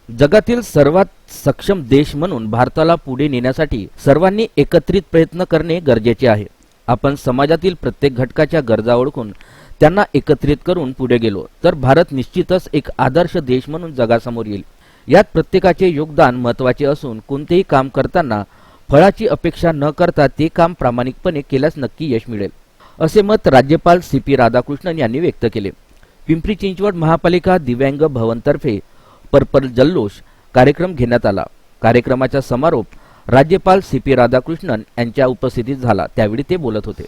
जगातील सर्वात सक्षम देश म्हणून भारताला पुढे नेण्यासाठी सर्वांनी एकत्रित प्रयत्न करणे गरजेचे आहे। आपण समाजातील प्रत्येक घटकाच्या गरजा ओळखून त्यांना एकत्रित करून पुढे गेलो तर भारत निश्चितच एक आदर्श देश म्हणून जगासमोर येईल। यात प्रत्येकाचे योगदान महत्त्वाचे असून कोणतेही काम करताना फळाची अपेक्षा न करता ते काम प्रामाणिकपणे केल्यास नक्की यश मिळेल, असे मत राज्यपाल CP राधाकृष्णन यांनी व्यक्त केले। पिंपरी चिंचवड महापालिका दिव्यांग भवनतर्फे पर्पल जल्लोष कार्यक्रम घेण्यात आला। कार्यक्रमाचा समारोप राज्यपाल CP राधाकृष्णन यांच्या उपस्थितीत झाला, त्यावेळी ते बोलत होते।